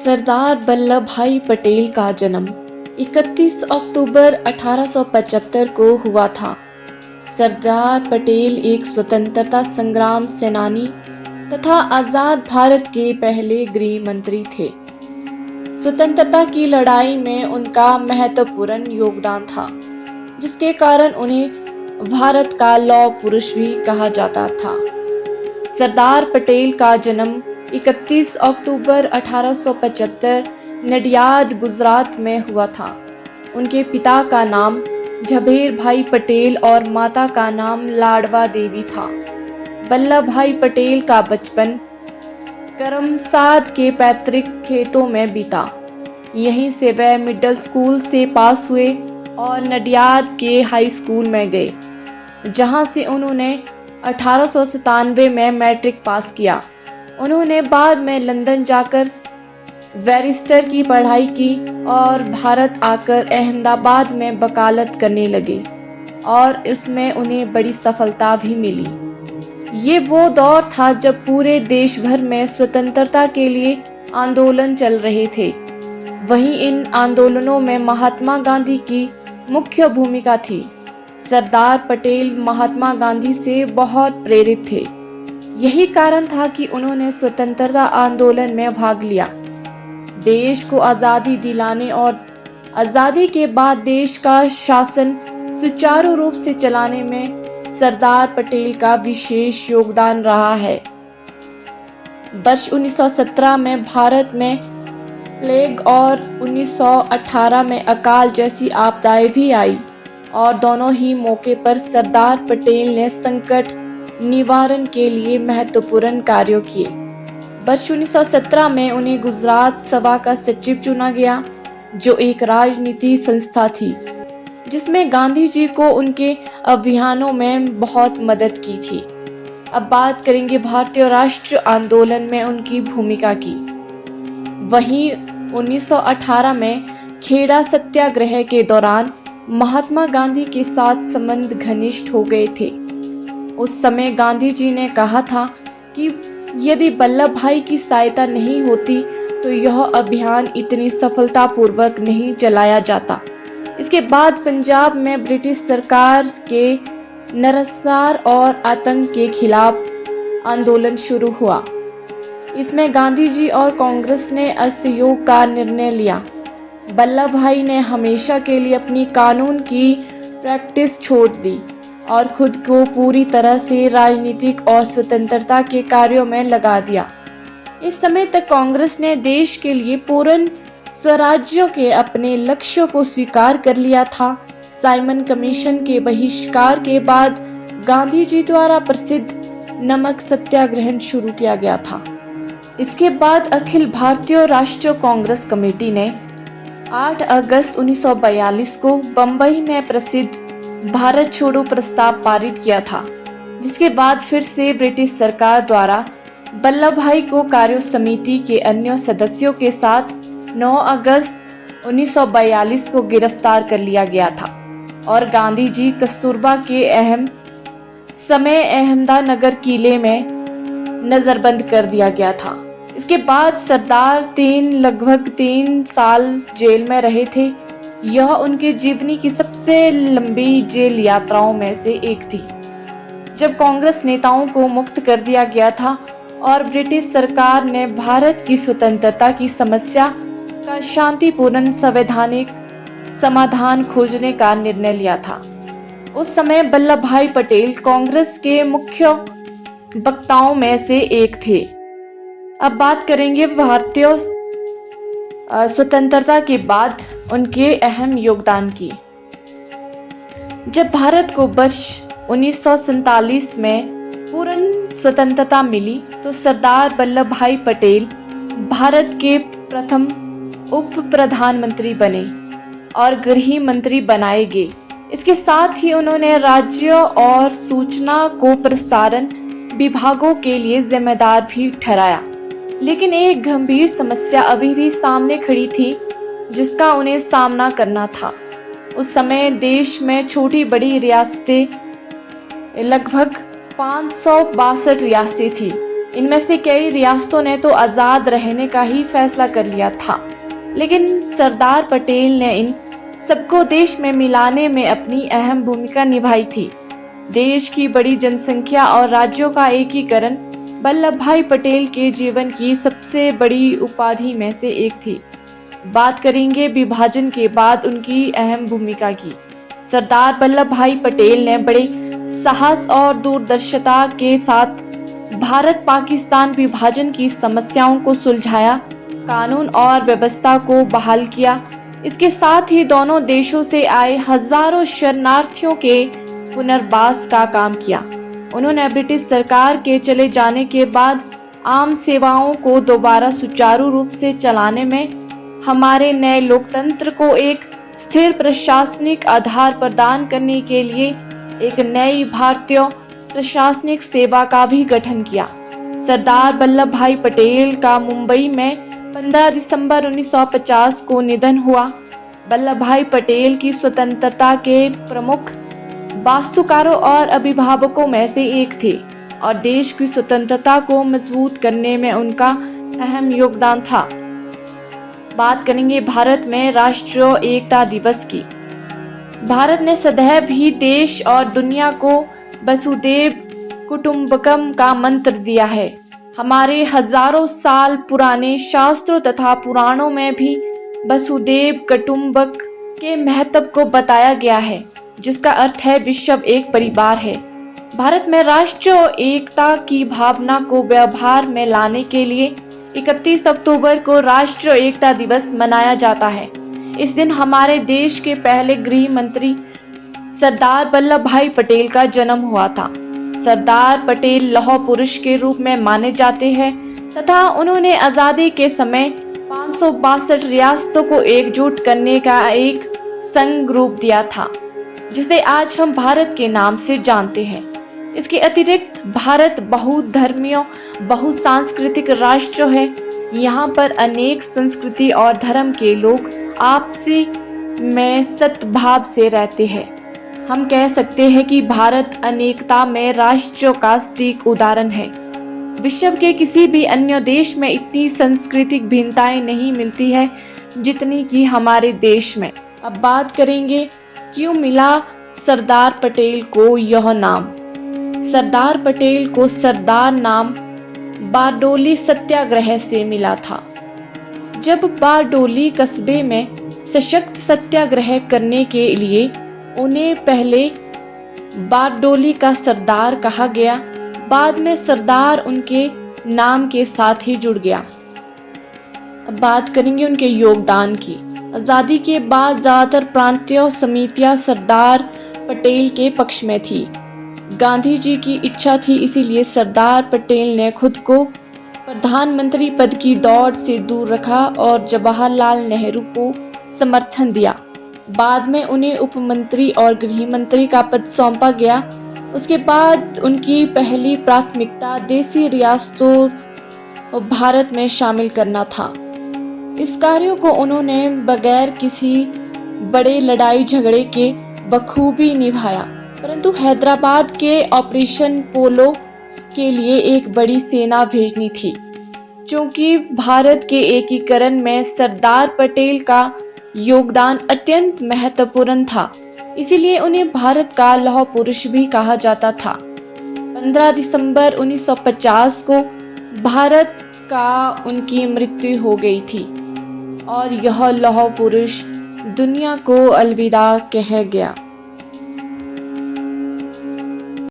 सरदार वल्लभ भाई पटेल का जन्म 31 अक्टूबर 1875 को हुआ था। सरदार पटेल एक स्वतंत्रता संग्राम सेनानी तथा आज़ाद भारत के पहले गृह मंत्री थे। स्वतंत्रता की लड़ाई में उनका महत्वपूर्ण योगदान था, जिसके कारण उन्हें भारत का लौह पुरुष भी कहा जाता था। सरदार पटेल का जन्म 31 अक्टूबर 1875 नडियाद, गुजरात में हुआ था। उनके पिता का नाम झवेर भाई पटेल और माता का नाम लाडवा देवी था। वल्लभ भाई पटेल का बचपन करमसाद के पैतृक खेतों में बीता। यहीं से वह मिडिल स्कूल से पास हुए और नडियाद के हाई स्कूल में गए, जहां से उन्होंने 1897 में मैट्रिक पास किया। उन्होंने बाद में लंदन जाकर बैरिस्टर की पढ़ाई की और भारत आकर अहमदाबाद में वकालत करने लगे और इसमें उन्हें बड़ी सफलता भी मिली। ये वो दौर था जब पूरे देश भर में स्वतंत्रता के लिए आंदोलन चल रहे थे। वहीं इन आंदोलनों में महात्मा गांधी की मुख्य भूमिका थी। सरदार पटेल महात्मा गांधी से बहुत प्रेरित थे। यही कारण था कि उन्होंने स्वतंत्रता आंदोलन में भाग लिया। देश को आज़ादी दिलाने और आज़ादी के बाद देश का शासन सुचारू रूप से चलाने में सरदार पटेल का विशेष योगदान रहा है। वर्ष 1917 में भारत में प्लेग और 1918 में अकाल जैसी आपदाएं भी आई और दोनों ही मौके पर सरदार पटेल ने संकट निवारण के लिए महत्वपूर्ण कार्यों किए। वर्ष 1917 में उन्हें गुजरात सभा का सचिव चुना गया, जो एक राजनीति संस्था थी जिसमें गांधी जी को उनके अभियानों में बहुत मदद की थी। अब बात करेंगे भारतीय राष्ट्र आंदोलन में उनकी भूमिका की। वहीं 1918 में खेड़ा सत्याग्रह के दौरान महात्मा गांधी के साथ संबंध घनिष्ठ हो गए थे। उस समय गांधी जी ने कहा था कि यदि वल्लभ भाई की सहायता नहीं होती तो यह अभियान इतनी सफलतापूर्वक नहीं चलाया जाता। इसके बाद पंजाब में ब्रिटिश सरकार के नरसंहार और आतंक के खिलाफ आंदोलन शुरू हुआ। इसमें गांधी जी और कांग्रेस ने असहयोग का निर्णय लिया। वल्लभ भाई ने हमेशा के लिए अपनी कानून की प्रैक्टिस छोड़ दी और खुद को पूरी तरह से राजनीतिक और स्वतंत्रता के कार्यों में लगा दिया। इस समय तक कांग्रेस ने देश के लिए पूर्ण स्वराज्य के अपने लक्ष्यों को स्वीकार कर लिया था। साइमन कमीशन के बहिष्कार के बाद गांधी जी द्वारा प्रसिद्ध नमक सत्याग्रह शुरू किया गया था। इसके बाद अखिल भारतीय राष्ट्रीय कांग्रेस कमेटी ने 8 अगस्त 1942 को बंबई में प्रसिद्ध भारत छोड़ो प्रस्ताव पारित किया था, जिसके बाद फिर से ब्रिटिश सरकार द्वारा वल्लभ भाई को कार्य समिति के अन्य सदस्यों के साथ 9 अगस्त 1942 को गिरफ्तार कर लिया गया था और गांधी जी कस्तूरबा के समय अहमदानगर किले में नजरबंद कर दिया गया था। इसके बाद सरदार लगभग 3 साल जेल में रहे थे। यह उनके जीवनी की सबसे लंबी जेल यात्राओं में से एक थी। जब कांग्रेस नेताओं को मुक्त कर दिया गया था और ब्रिटिश सरकार ने भारत की स्वतंत्रता की समस्या का शांतिपूर्ण संवैधानिक समाधान खोजने का निर्णय लिया था। उस समय वल्लभ भाई पटेल कांग्रेस के मुख्य वक्ताओं में से एक थे। अब बात करेंगे भारतीय स्वतंत्रता के बाद उनके अहम योगदान की। जब भारत को वर्ष 1947 में पूर्ण स्वतंत्रता मिली तो सरदार वल्लभ भाई पटेल भारत के प्रथम उप प्रधानमंत्री बने और गृह मंत्री बनाए गए। इसके साथ ही उन्होंने राज्य और सूचना को प्रसारण विभागों के लिए जिम्मेदार भी ठहराया। लेकिन एक गंभीर समस्या अभी भी सामने खड़ी थी, जिसका उन्हें सामना करना था। उस समय देश में छोटी बड़ी रियासतें लगभग 562 रियासतें थी। इनमें से कई रियासतों ने तो आज़ाद रहने का ही फैसला कर लिया था, लेकिन सरदार पटेल ने इन सबको देश में मिलाने में अपनी अहम भूमिका निभाई थी। देश की बड़ी जनसंख्या और राज्यों का एकीकरण वल्लभ भाई पटेल के जीवन की सबसे बड़ी उपाधि में से एक थी। बात करेंगे विभाजन के बाद उनकी अहम भूमिका की। सरदार वल्लभ भाई पटेल ने बड़े साहस और दूरदर्शिता के साथ भारत पाकिस्तान विभाजन की समस्याओं को सुलझाया, कानून और व्यवस्था को बहाल किया। इसके साथ ही दोनों देशों से आए हजारों शरणार्थियों के पुनर्वास का काम किया। उन्होंने ब्रिटिश सरकार के चले जाने के बाद आम सेवाओं को दोबारा सुचारू रूप से चलाने में, हमारे नए लोकतंत्र को एक स्थिर प्रशासनिक आधार प्रदान करने के लिए एक नई भारतीय प्रशासनिक सेवा का भी गठन किया। सरदार वल्लभ भाई पटेल का मुंबई में 15 दिसंबर 1950 को निधन हुआ। वल्लभ भाई पटेल की स्वतंत्रता के प्रमुख वास्तुकारों और अभिभावकों में से एक थे और देश की स्वतंत्रता को मजबूत करने में उनका अहम योगदान था। बात करेंगे भारत में राष्ट्रीय एकता दिवस की। भारत ने सदैव ही देश और दुनिया को वसुधैव कुटुंबकम का मंत्र दिया है। हमारे हजारों साल पुराने शास्त्रों तथा पुराणों में भी वसुधैव कुटुंबक के महत्व को बताया गया है, जिसका अर्थ है विश्व एक परिवार है। भारत में राष्ट्रीय एकता की भावना को व्यवहार में लाने के लिए 31 अक्टूबर को राष्ट्रीय एकता दिवस मनाया जाता है। इस दिन हमारे देश के पहले गृह मंत्री सरदार वल्लभ भाई पटेल का जन्म हुआ था। सरदार पटेल लौह पुरुष के रूप में माने जाते हैं तथा उन्होंने आज़ादी के समय 562 रियासतों को एकजुट करने का एक संघ रूप दिया था, जिसे आज हम भारत के नाम से जानते हैं। इसके अतिरिक्त भारत बहुधर्मीय बहुसांस्कृतिक राष्ट्र है। यहाँ पर अनेक संस्कृति और धर्म के लोग आपसी में सद्भाव से रहते हैं। हम कह सकते हैं कि भारत अनेकता में राष्ट्रों का सटीक उदाहरण है। विश्व के किसी भी अन्य देश में इतनी सांस्कृतिक भिन्नताएं नहीं मिलती है जितनी कि हमारे देश में। अब बात करेंगे क्यों मिला सरदार पटेल को यह नाम। सरदार पटेल को सरदार नाम बारडोली सत्याग्रह से मिला था। जब बारडोली कस्बे में सशक्त सत्याग्रह करने के लिए उन्हें पहले बारडोली का सरदार कहा गया, बाद में सरदार उनके नाम के साथ ही जुड़ गया। अब बात करेंगे उनके योगदान की। आज़ादी के बाद ज़्यादातर प्रांतीय समितियां सरदार पटेल के पक्ष में थी। गांधी जी की इच्छा थी, इसीलिए सरदार पटेल ने खुद को प्रधानमंत्री पद की दौड़ से दूर रखा और जवाहरलाल नेहरू को समर्थन दिया। बाद में उन्हें उप मंत्री और गृह मंत्री का पद सौंपा गया। उसके बाद उनकी पहली प्राथमिकता देसी रियासतों को भारत में शामिल करना था। इस कार्यों को उन्होंने बगैर किसी बड़े लड़ाई झगड़े के बखूबी निभाया, परंतु हैदराबाद के ऑपरेशन पोलो के लिए एक बड़ी सेना भेजनी थी। क्योंकि भारत के एकीकरण में सरदार पटेल का योगदान अत्यंत महत्वपूर्ण था, इसीलिए उन्हें भारत का लौह पुरुष भी कहा जाता था। 15 दिसंबर 1950 को भारत का उनकी मृत्यु हो गई थी और यह लौह पुरुष दुनिया को अलविदा कह गया।